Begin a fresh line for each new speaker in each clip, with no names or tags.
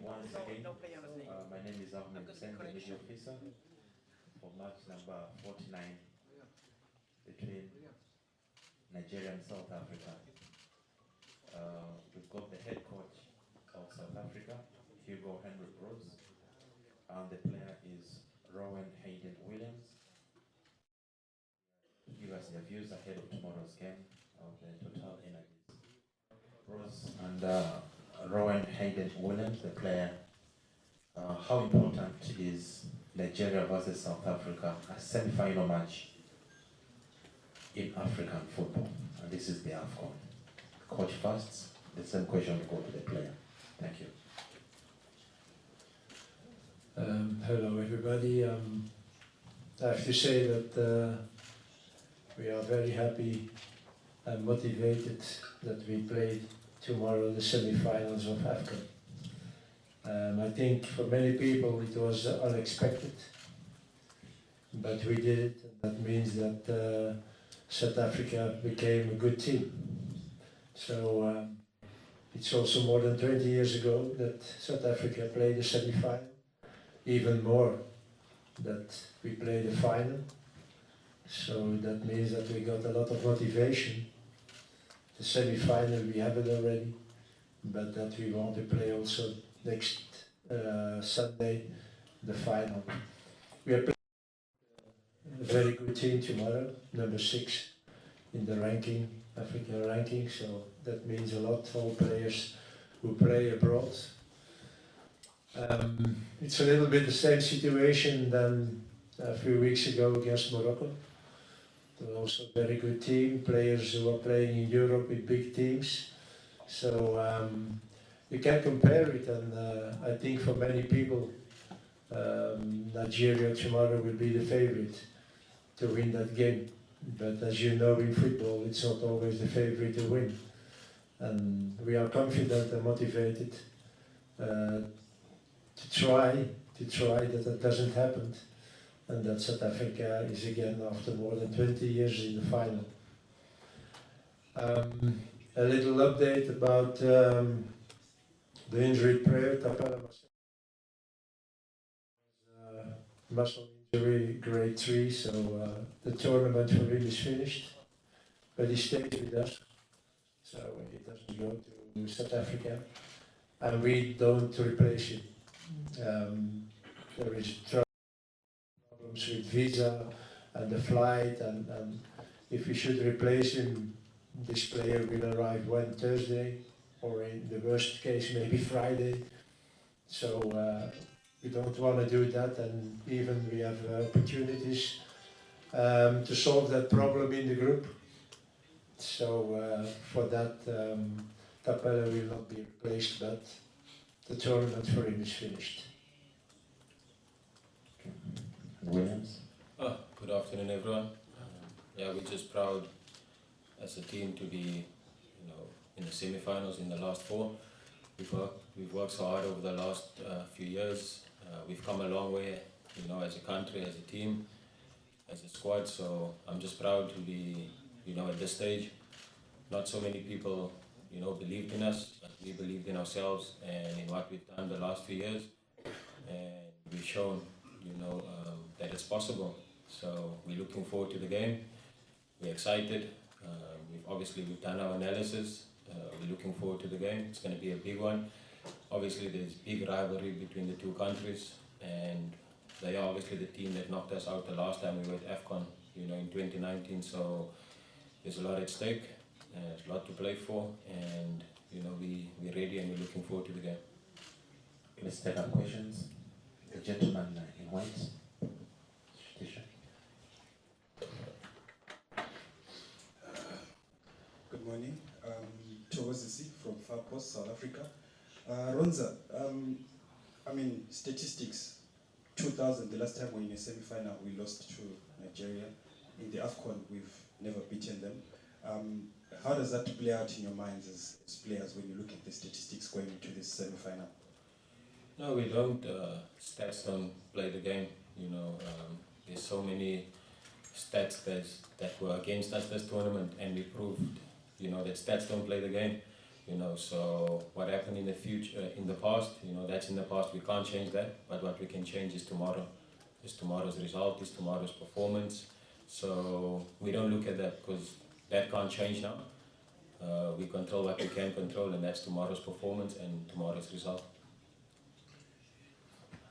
once again. My name is Ronwen Williams, the media officer for match number 49 between Nigeria and South Africa. We've got the head coach of South Africa, Hugo Broos, and the player is Ronwen Williams. Give us their views ahead of tomorrow's game of the Total Energies. Broos and Ronwen Williams, the player. How important is Nigeria versus South Africa, a semi-final match in African football? And this is the AFCON. Coach first, the same question will go to the player. Thank you.
Hello everybody. I have to say that we are very happy and motivated that we played tomorrow the semi-finals of AFCON. I think for many people it was unexpected, but we did it, and that means that South Africa became a good team. So it's also more than 20 years ago that South Africa played the semi-final, even more that we played the final. So that means that we got a lot of motivation. The semi-final we have it already, but that we want to play also next Sunday, the final. We are playing a very good team tomorrow, number 6 in the ranking, African ranking, so that means a lot for all players who play abroad. It's a little bit the same situation than a few weeks ago against Morocco. It was also a very good team, players who are playing in Europe with big teams. So you can compare it, and I think for many people Nigeria tomorrow will be the favorite to win that game. But as you know, in football it's not always the favorite to win. And we are confident and motivated to try that doesn't happen, and that South Africa is again after more than 20 years in the final. A little update about the injured player, muscle injury, grade 3, so the tournament for him is finished, but he stays with us, so he doesn't go to South Africa, and we don't replace him. There is problems with visa and the flight, and if we should replace him, this player will arrive Thursday, or in the worst case maybe Friday. So we don't want to do that, and even we have opportunities to solve that problem in the group. So for that, Tapela will not be replaced, but the tournament for him is finished.
Williams.
Good afternoon, everyone. Yeah, we're just proud as a team to be, in the semi-finals in the last 4. We've worked so hard over the last few years. We've come a long way, as a country, as a team, as a squad. So I'm just proud to be, at this stage. Not so many people, believed in us, but we believed in ourselves and in what we've done the last few years, and we've shown, that it's possible. So we're looking forward to the game. We're excited. We've done our analysis. We're looking forward to the game. It's going to be a big one. Obviously, there's big rivalry between the two countries, and they are obviously the team that knocked us out the last time we were at AFCON, in 2019. So there's a lot at stake. There's a lot to play for, and we're ready and we're looking forward to the game.
Let's take up questions. The gentleman in white.
Good morning. Towazisi from Far Coast, South Africa. Ronza, statistics. 2000, the last time we were in a semi-final, we lost to Nigeria. In the AFCON, we've never beaten them. How does that play out in your minds as players when you look at the statistics going into this semi-final?
No, we don't. Stats don't play the game. There's so many stats that were against us this tournament, and we proved, that stats don't play the game. You know, so what happened in the future, in the past, you know, that's in the past. We can't change that. But what we can change is tomorrow. Is tomorrow's result, is tomorrow's performance. So we don't look at that because that can't change now. We control what we can control, and that's tomorrow's performance and tomorrow's result.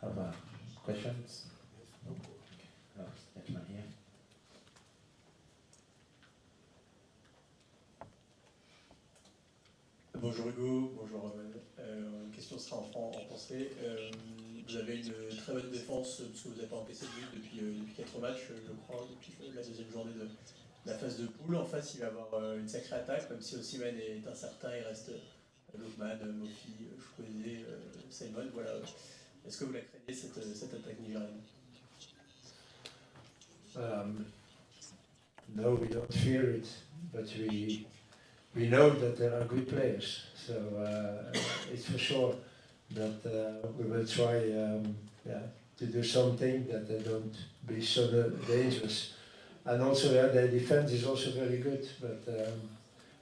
Have questions? No, gentleman here.
Bonjour Hugo, bonjour Ronwen. Une question sera en français. Vous avez une très bonne défense parce que vous n'avez pas encaissé de but depuis 4 matchs, je crois, depuis la deuxième journée de la phase de poule. En face, il va y avoir une sacrée attaque, même si Osimhen est incertain, il reste Lokman, Mofi, Chukwueze, Simon. Voilà. Est-ce que vous la craignez cette attaque nigérienne?
No, we don't fear it, but we know that there are good players, so it's for sure that we will try to do something that they don't be so dangerous. And also, their defense is also very good, but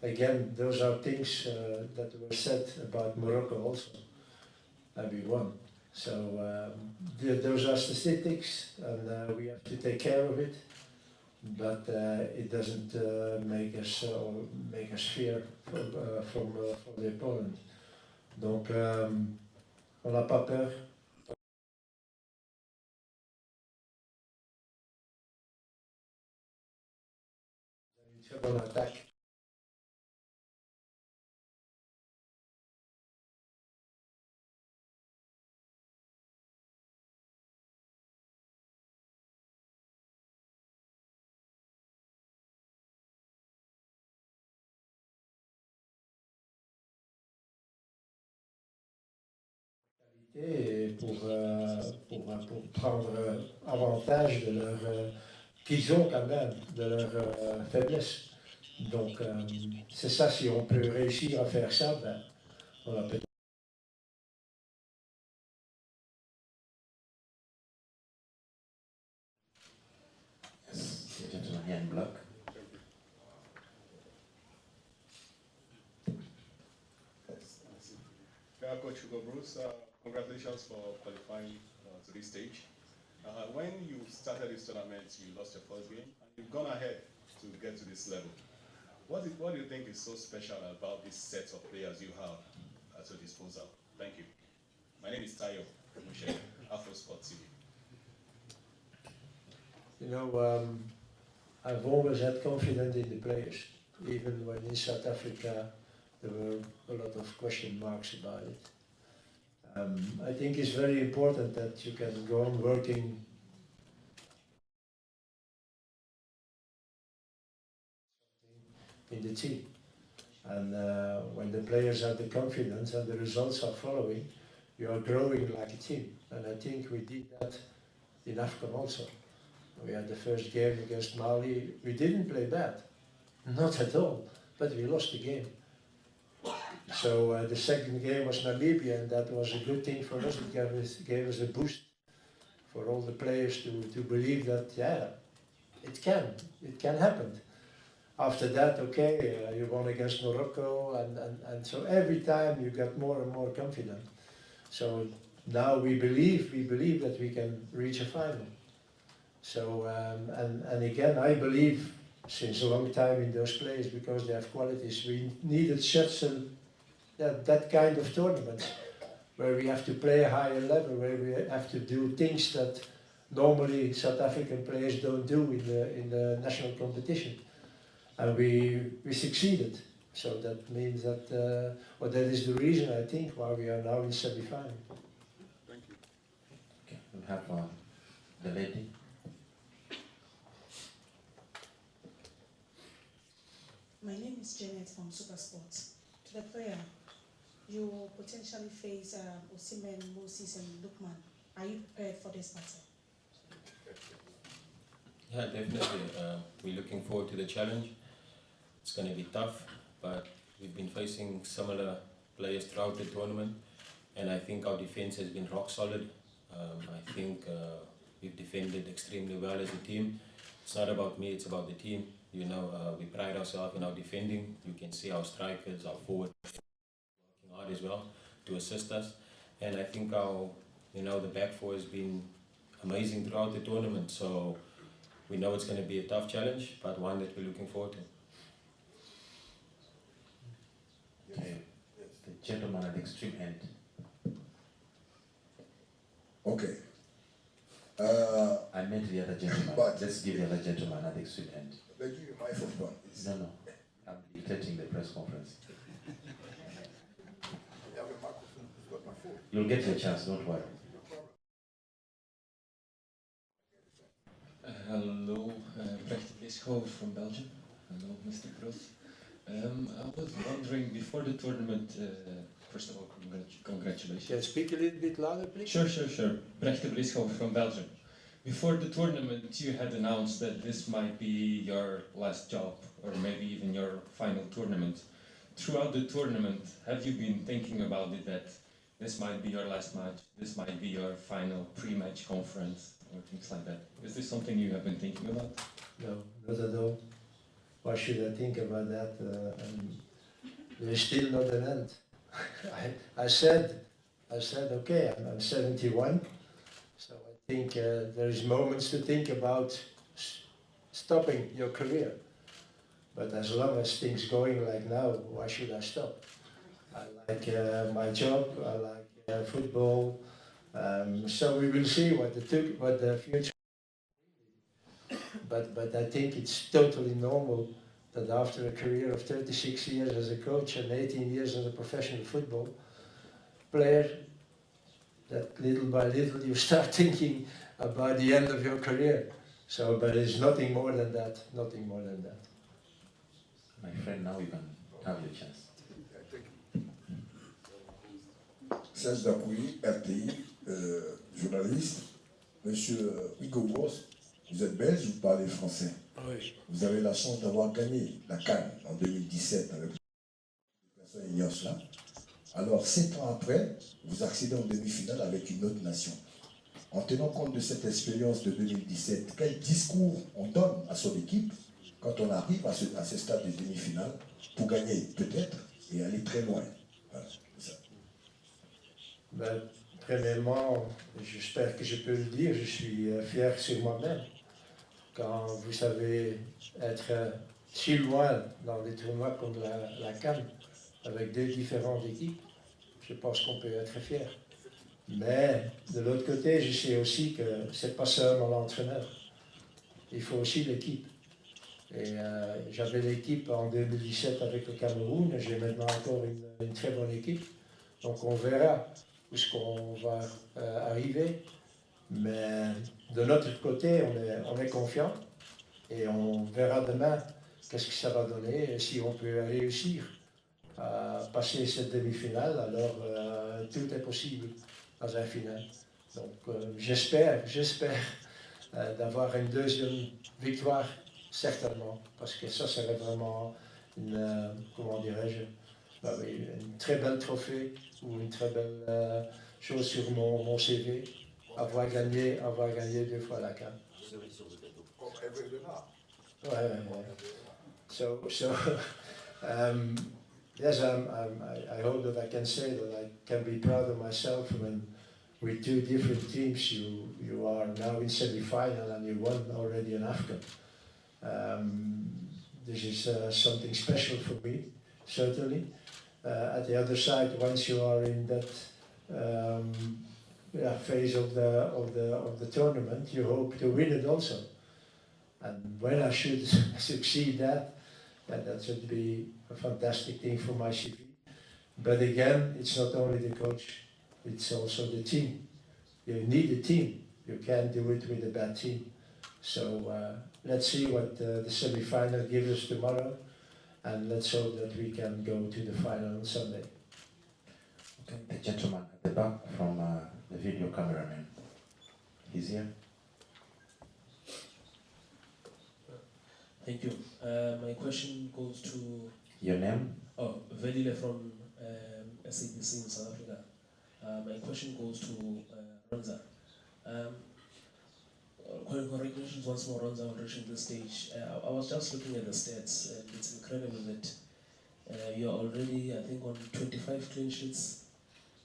again, those are things that were said about Morocco also, and we won. So those are statistics, and we have to take care of it. But it doesn't make us fear from the opponent. Donc, on n'a pas peur. Une très bonne attaque. Et pour prendre avantage de leur qu'ils ont quand même de leur faiblesse. Donc c'est ça, si on peut réussir à faire ça, ben, on a peut-être.
Yes, the gentleman here in black.
Yeah, Coach Hugo Broos, congratulations for qualifying to this stage. When you started this tournament, you lost your first game, and you've gone ahead to get to this level. What do you think is so special about this set of players you have at your disposal? Thank you. My name is Tayo Mushe, Afro Sport TV.
You know, I've always had confidence in the players, even when in South Africa there were a lot of question marks about it. I think it's very important that you can go on working in the team. And when the players have the confidence and the results are following, you are growing like a team. And I think we did that in AFCON also. We had the first game against Mali. We didn't play bad, not at all, but we lost the game. So the second game was Namibia, and that was a good thing for us. It gave us a boost for all the players to believe that, yeah, it can happen. After that, okay, you won against Morocco, and so every time you got more and more confident. So now we believe that we can reach a final. So and again, I believe since a long time in those players because they have qualities. We needed such that kind of tournament where we have to play a higher level, where we have to do things that normally South African players don't do in the national competition. And we succeeded. So that means that, that is the reason I think why we are now in semi-final.
Thank you.
Okay, we have the lady.
My name is Janet from Supersports. To the player, you will potentially face Osimhen, Moses, and Lukman. Are you prepared for this battle?
Yeah, definitely. We're looking forward to the challenge. It's going to be tough, but we've been facing similar players throughout the tournament, and I think our defense has been rock solid. I think we've defended extremely well as a team. It's not about me, it's about the team. You know, we pride ourselves in our defending. You can see our strikers, our forwards. as well to assist us. And I think our, the back four has been amazing throughout the tournament. So we know it's going to be a tough challenge, but one that we're looking forward to.
Okay, the gentleman at the extreme end.
Okay.
I meant the other gentleman.
But-
Let's give the other gentleman at the extreme end.
They give you microphone.
No. I'm dictating the press conference.
You have a microphone. You've got my phone.
You'll get your chance, don't worry.
Hello, Brecht Bischoff from Belgium. Hello, Mr. Broos. I was wondering, before the tournament, first of all, congratulations.
Can you speak a little bit louder, please?
Sure. Brecht Bischoff from Belgium. Before the tournament, you had announced that this might be your last job, or maybe even your final tournament. Throughout the tournament, have you been thinking about it, that this might be your last match, this might be your final pre-match conference, or things like that? Is this something you have been thinking about?
No, not at all. Why should I think about that? There's still not an end. I said, okay, I'm 71, so I think there is moments to think about stopping your career. But as long as things going like now, why should I stop? I like my job, I like football, so we will see what the future. But I think it's totally normal that after a career of 36 years as a coach and 18 years as a professional football player, that little by little you start thinking about the end of your career. So, but it's nothing more than that, nothing more than that.
My friend, now you can have your chance.
Serge Dacouy, RTI, journaliste. Monsieur Hugo Broos, vous êtes belge, vous parlez français.
Oui.
Vous avez la chance d'avoir gagné la CAN en 2017 avec personne ignore cela. Alors, 7 ans après, vous accédez en demi-finale avec une autre nation. En tenant compte de cette expérience de 2017, quel discours on donne à son équipe quand on arrive à ce stade de demi-finale pour gagner peut-être et aller très loin? Voilà, c'est ça.
Ben, premièrement, j'espère que je peux le dire, je suis fier sur moi-même. Quand vous savez être si loin dans des tournois comme la CAN, avec deux différentes équipes, je pense qu'on peut être fier. Mais de l'autre côté, je sais aussi que c'est pas seulement l'entraîneur. Il faut aussi l'équipe. Et j'avais l'équipe en 2017 avec le Cameroun, et j'ai maintenant encore une très bonne équipe. Donc on verra où est-ce qu'on va arriver. Mais de notre côté, on est confiant et on verra demain qu'est-ce que ça va donner. Et si on peut réussir à passer cette demi-finale, alors tout est possible dans un final. Donc j'espère d'avoir une deuxième victoire, certainement, parce que ça serait vraiment une, comment dirais-je, une très belle trophée ou une très belle chose sur mon CV, avoir gagné 2 fois la CAN. Ouais. So yes, I hope that I can say that I can be proud of myself when with two different teams you are now in semi-final and you won already an AFCON. This is something special for me, certainly. At the other side, once you are in that phase of the tournament, you hope to win it also. And when I should succeed that should be a fantastic thing for my CV. But again, it's not only the coach, it's also the team. You need a team. You can't do it with a bad team. So let's see what the semi-final gives us tomorrow, and let's hope that we can go to the final on Sunday.
Okay, the gentleman at the back from the video cameraman. He's here.
Thank you. My question goes to
Your name?
Velile from SABC in South Africa. My question goes to Ronza. Congratulations once more, Ronza, on reaching this stage. I was just looking at the stats, and it's incredible that You're already, I think, on 25 clean sheets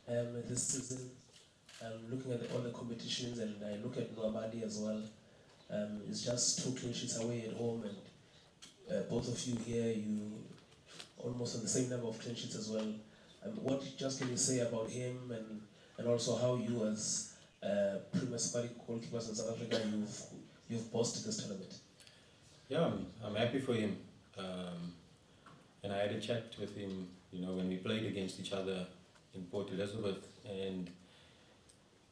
this season. Looking at all the competitions, and I look at Nwabali as well. It's just 2 clean sheets away at home, and both of you here, you almost on the same number of clean sheets as well. What just can you say about him, and also how you as Premier Safari goalkeepers in South Africa, you've boasted this tournament?
Yeah, I'm happy for him. And I had a chat with him, you know, when we played against each other in Port Elizabeth, and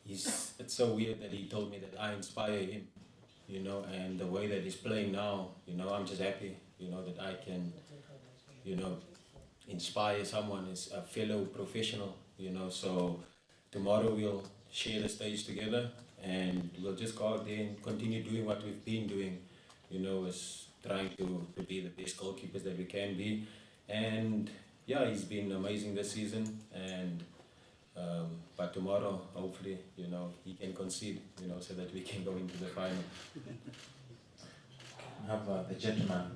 it's so weird that he told me that I inspire him, you know, and the way that he's playing now, you know, I'm just happy, you know, that I can, you know, inspire someone as a fellow professional, you know. So tomorrow we'll share the stage together, and we'll just go out there and continue doing what we've been doing, you know, is trying to be the best goalkeepers that we can be. And yeah, he's been amazing this season, and but tomorrow, hopefully, you know, he can concede, you know, so that we can go into the final.
Have the gentleman.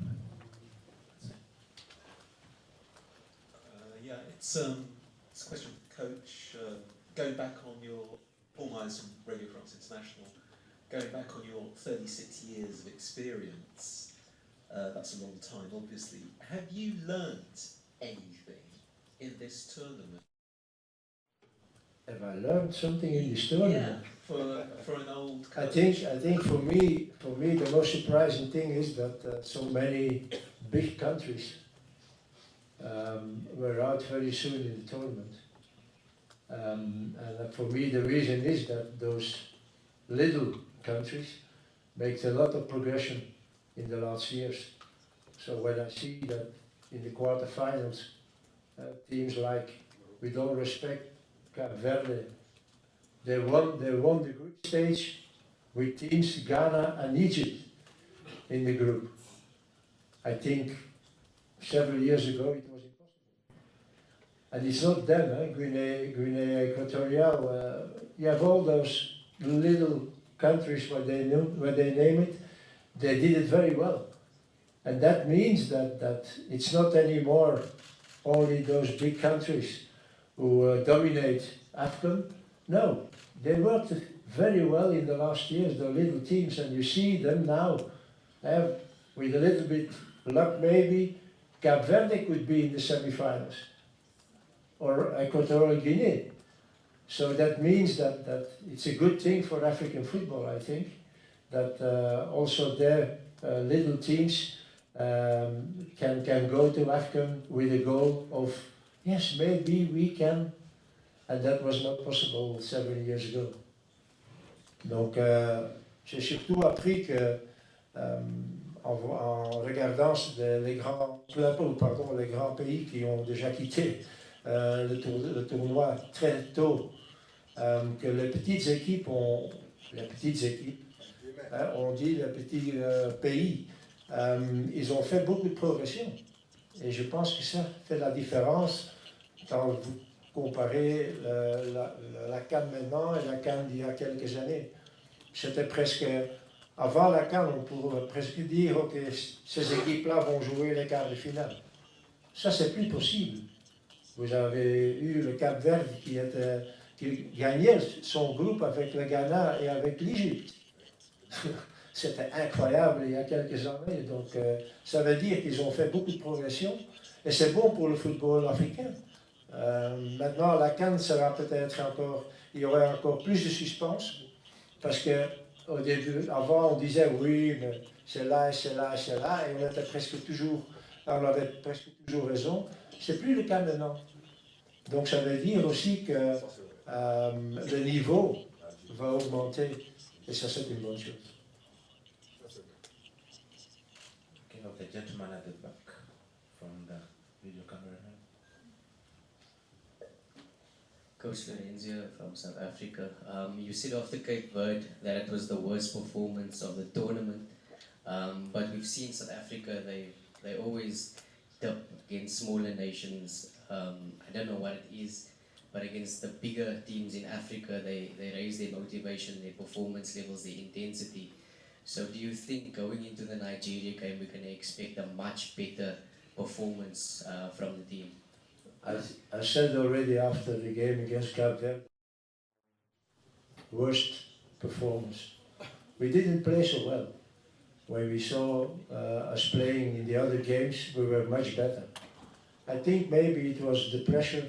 Yeah, it's a question for the coach. Going back on your, Paul Myers from Radio France International, going back on your 36 years of experience, that's a long time, obviously. Have you learnt anything in this tournament?
Have I learned something in this tournament?
Yeah, for an old coach.
I think for me, the most surprising thing is that so many big countries were out very soon in the tournament. And for me, the reason is that those little countries make a lot of progression in the last years. So when I see that in the quarterfinals, teams like, with all respect, Cape Verde, they won the group stage with teams Ghana and Egypt in the group. I think several years ago it was impossible. And it's not them, Guinea Equatorial. You have all those little countries where they name it, they did it very well. And that means that it's not anymore only those big countries who dominate AFCON. No, they worked very well in the last years, the little teams, and you see them now. With a little bit luck maybe, Cape Verde could be in the semi-finals, or Equatorial Guinea. So that means that it's a good thing for African football, I think, that also their little teams can go to AFCON with a goal of, yes, maybe we can, and that was not possible 7 years ago. Donc, j'ai surtout appris que en regardant les grands pays qui ont déjà quitté le tournoi très tôt, que les petites équipes, on dit les petits pays, ils ont fait beaucoup de progression. Et je pense que ça fait la différence quand vous comparez la CAN maintenant et la CAN d'il y a quelques années. C'était presque, avant la CAN, on pourrait presque dire que ces équipes-là vont jouer les quarts de finale. Ça, c'est plus possible. Vous avez eu le Cap Vert qui gagnait son groupe avec le Ghana et avec l'Égypte. C'était incroyable il y a quelques années. Donc, ça veut dire qu'ils ont fait beaucoup de progression. Et c'est bon pour le football africain. Maintenant, la CAN sera peut-être encore... Il y aurait encore plus de suspense. Parce qu'au début, avant, on disait oui, mais c'est là, c'est là, c'est là. Et on avait presque toujours raison. C'est plus le cas maintenant. Donc, ça veut dire aussi que le niveau va augmenter. Et ça, c'est une bonne chose.
Okay, of the gentleman at the back from the video camera.
Coach Lorenzio from South Africa. You said after Cape Verde that it was the worst performance of the tournament, but we've seen South Africa, they always dip against smaller nations. I don't know what it is, but against the bigger teams in Africa, they raise their motivation, their performance levels, their intensity. So do you think going into the Nigeria game we're going to expect a much better performance from the team?
I said already after the game against Cape Verde, worst performance. We didn't play so well. When we saw us playing in the other games, we were much better. I think maybe it was the pressure.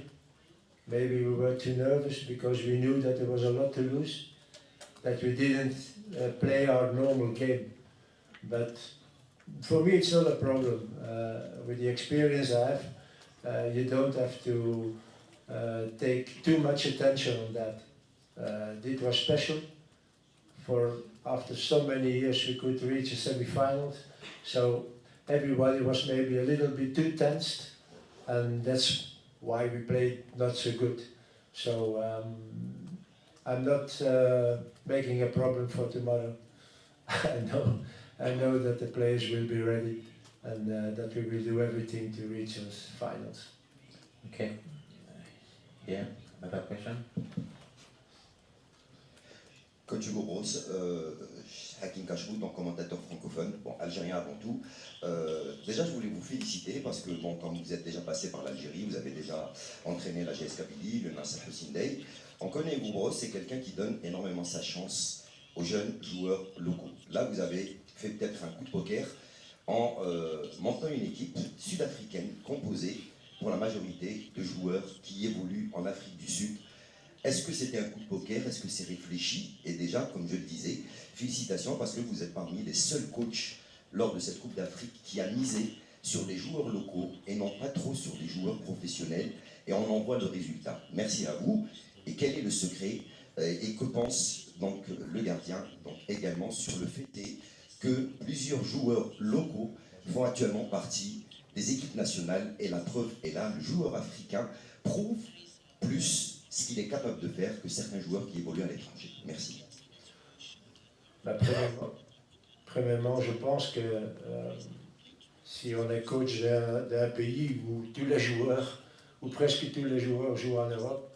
Maybe we were too nervous because we knew that there was a lot to lose, that we didn't play our normal game. But for me, it's not a problem. With the experience I have, you don't have to take too much attention on that. It was special. For after so many years, we could reach a semi-finals. So everybody was maybe a little bit too tensed, and that's why we played not so good. So I'm not making a problem for tomorrow. I know that the players will be ready, and that we will do everything to reach those finals.
Okay. Yeah, another question?
Coach Hugo Broos, Hakim Kachou, donc commentateur francophone, bon, algérien avant tout. Déjà, je voulais vous féliciter parce que, bon, comme vous êtes déjà passé par l'Algérie, vous avez déjà entraîné la GS Kabylie, le Nasser Hussein Dey. On connaît Hugo Broos, c'est quelqu'un qui donne énormément sa chance aux jeunes joueurs locaux. Là, vous avez fait peut-être un coup de poker en montant une équipe sud-africaine composée pour la majorité de joueurs qui évoluent en Afrique du Sud. Est-ce que c'était un coup de poker? Est-ce que c'est réfléchi? Et déjà, comme je le disais, félicitations parce que vous êtes parmi les seuls coachs lors de cette Coupe d'Afrique qui a misé sur les joueurs locaux et non pas trop sur les joueurs professionnels. Et on en voit le résultat. Merci à vous. Et quel est le secret? Et que pense donc le gardien donc également sur le fait que plusieurs joueurs locaux font actuellement partie des équipes nationales? Et la preuve est là, le joueur africain prouve plus ce qu'il est capable de faire que certains joueurs qui évoluent à l'étranger. Merci.
Premièrement, je pense que si on est coach d'un pays où tous les joueurs, ou presque tous les joueurs jouent en Europe,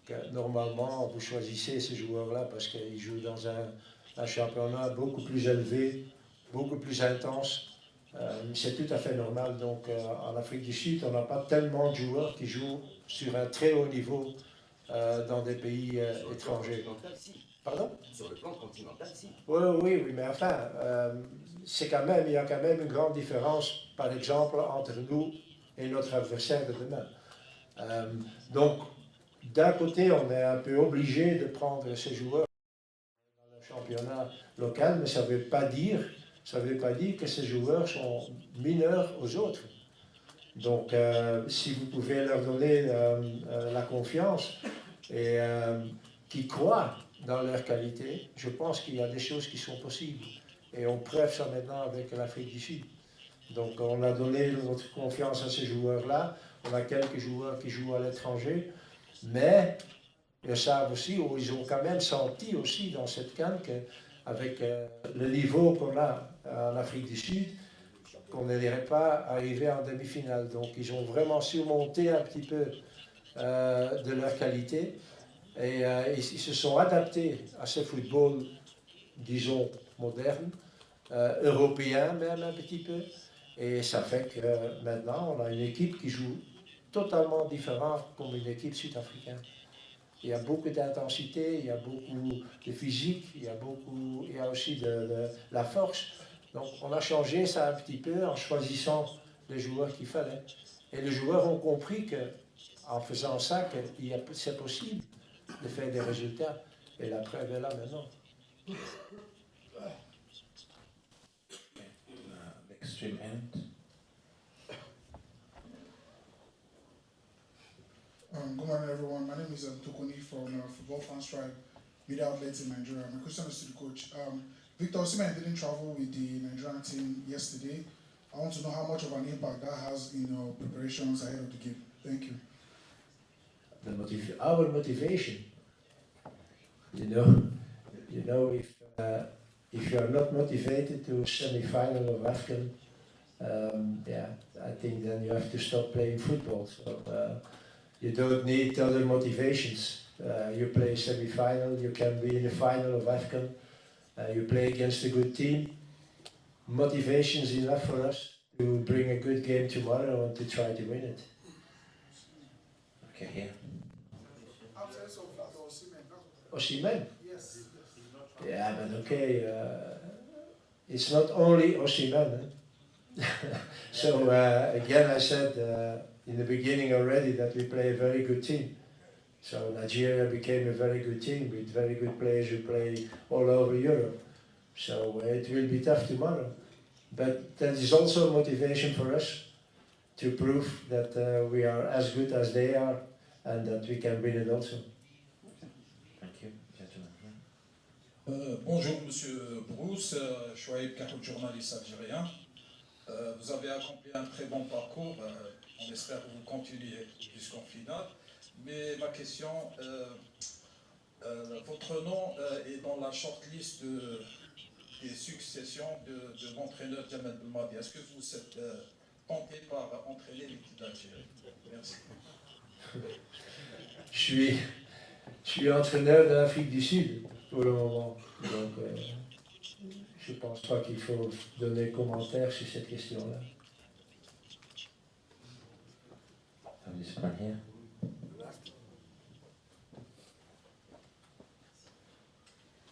que normalement vous choisissez ces joueurs-là parce qu'ils jouent dans un championnat beaucoup plus élevé, beaucoup plus intense. C'est tout à fait normal. Donc en Afrique du Sud, on n'a pas tellement de joueurs qui jouent sur un très haut niveau dans des pays étrangers. Pardon?
Sur le plan continental, si.
Oui, mais enfin, il y a quand même une grande différence, par exemple, entre nous et notre adversaire de demain. Donc, d'un côté, on est un peu obligé de prendre ces joueurs dans le championnat local, mais ça ne veut pas dire que ces joueurs sont mineurs aux autres. Donc, si vous pouvez leur donner la confiance et qu'ils croient dans leur qualité, je pense qu'il y a des choses qui sont possibles. Et on preuve ça maintenant avec l'Afrique du Sud. Donc, on a donné notre confiance à ces joueurs-là. On a quelques joueurs qui jouent à l'étranger, mais ils savent aussi, ou ils ont quand même senti aussi dans cette CAN qu'avec le niveau qu'on a en Afrique du Sud, qu'on n'irait pas arriver en demi-finale. Donc ils ont vraiment surmonté un petit peu de leur qualité et ils se sont adaptés à ce football, disons, moderne, européen même un petit peu. Et ça fait que maintenant on a une équipe qui joue totalement différente comme une équipe sud-africaine. Il y a beaucoup d'intensité, il y a beaucoup de physique, il y a aussi de la force. Donc on a changé ça un petit peu en choisissant les joueurs qu'il fallait. Et les joueurs ont compris qu'en faisant ça, c'est possible de faire des résultats. Et la preuve est là maintenant.
Extreme end.
Good morning, everyone. My name is Tokoni from Football Fans Tribe, media outlets in Nigeria. My question is to the coach. Victor Osimhen didn't travel with the Nigerian team yesterday. I want to know how much of an impact that has in your preparations ahead of the game. Thank you.
Our motivation, you know, if you are not motivated to semi-final of AFCON, I think then you have to stop playing football. So you don't need other motivations. You play semi-final, you can be in the final of AFCON, you play against a good team. Motivation is enough for us. to bring a good game tomorrow and to try to win it.
Okay, here.
Absence of Osimhen.
Osimhen?
Yes.
Yeah, but okay, it's not only Osimhen. So again, I said in the beginning already that we play a very good team. So Nigeria became a very good team with very good players who play all over Europe. So it will be tough tomorrow. But that is also a motivation for us to prove that we are as good as they are and that we can win it also.
Thank you. Gentleman here.
Bonjour Monsieur Broos, Chouaib Karouk, journaliste algérien. Vous avez accompli un très bon parcours, on espère que vous continuez jusqu'en finale. Mais ma question, votre nom est dans la shortlist des successions de l'entraîneur Jamal Belmadi. Est-ce que vous êtes tenté par entraîner l'équipe d'Algérie? Merci.
Je suis entraîneur de l'Afrique du Sud pour le moment. Donc je ne pense pas qu'il faut donner commentaire sur cette question-là.
This one here.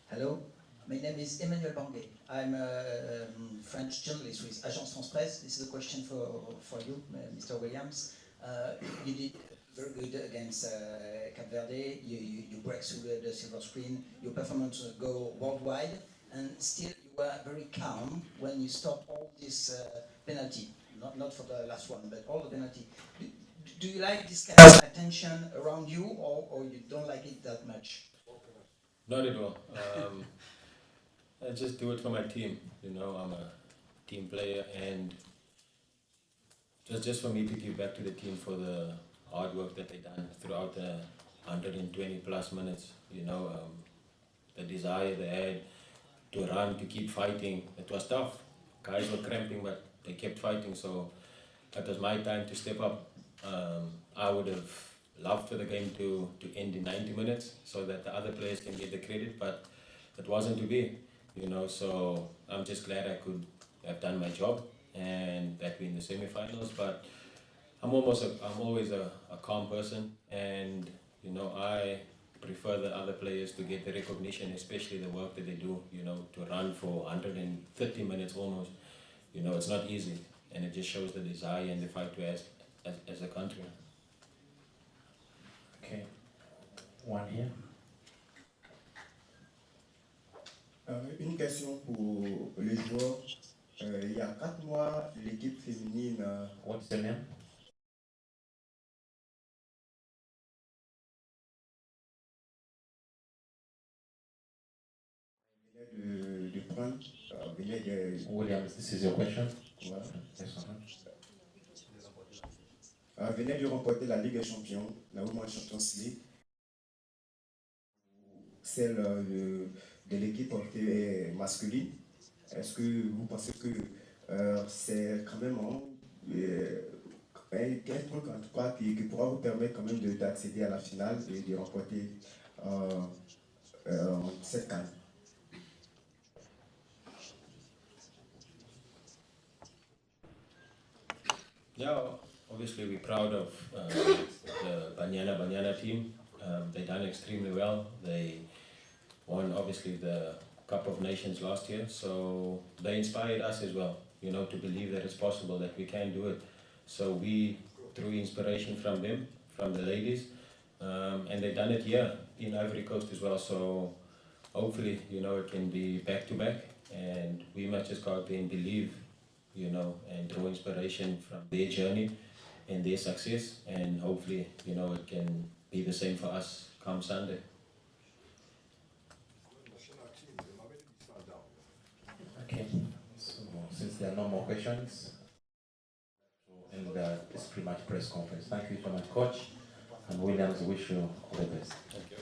Hello, my name is Emmanuel Banguet. I'm a French journalist with Agence France Presse. This is a question for you, Mr. Williams. You did very good against Cape Verde. You break through the silver screen. Your performance go worldwide, and still you were very calm when you stopped all this penalty. Not for the last one, but all the penalty. Do you like this kind of attention around you, or you don't like it that much?
Not at all. I just do it for my team. You know, I'm a team player, and just for me to give back to the team for the hard work that they done throughout the 120 plus minutes. You know, the desire they had to run, to keep fighting. It was tough. Guys were cramping, but they kept fighting. So it was my time to step up. I would have loved for the game to end in 90 minutes so that the other players can get the credit, but it wasn't to be, you know, so I'm just glad I could have done my job and that we're in the semi-finals. But I'm always a calm person, and you know, I prefer the other players to get the recognition, especially the work that they do, you know, to run for 130 minutes almost. You know, it's not easy, and it just shows the desire and the fight we have as a country.
Okay, one here.
Une question pour les joueurs. Il y a 4 mois, l'équipe féminine.
What's the name?
De prendre, venait de.
Williams, this is your question.
Voilà.
Yes,
Venait de remporter la Ligue des Champions, la Women's Champions League, celle de l'équipe masculine. Est-ce que vous pensez que c'est quand même un truc en tout cas qui pourra vous permettre quand même d'accéder à la finale et de remporter cette canne?
Yeah, obviously we're proud of the Banyana team. They done extremely well. They won obviously the Cup of Nations last year, so they inspired us as well, you know, to believe that it's possible, that we can do it. So we drew inspiration from them, from the ladies, and they done it here in Ivory Coast as well. So hopefully, you know, it can be back to back, and we must just go out there and believe, you know, and draw inspiration from their journey and their success, and hopefully, you know, it can be the same for us come Sunday.
Okay, so since there are no more questions, we'll end this pre-match press conference. Thank you so much, Coach, and Williams, wish you all the best.
Thank you.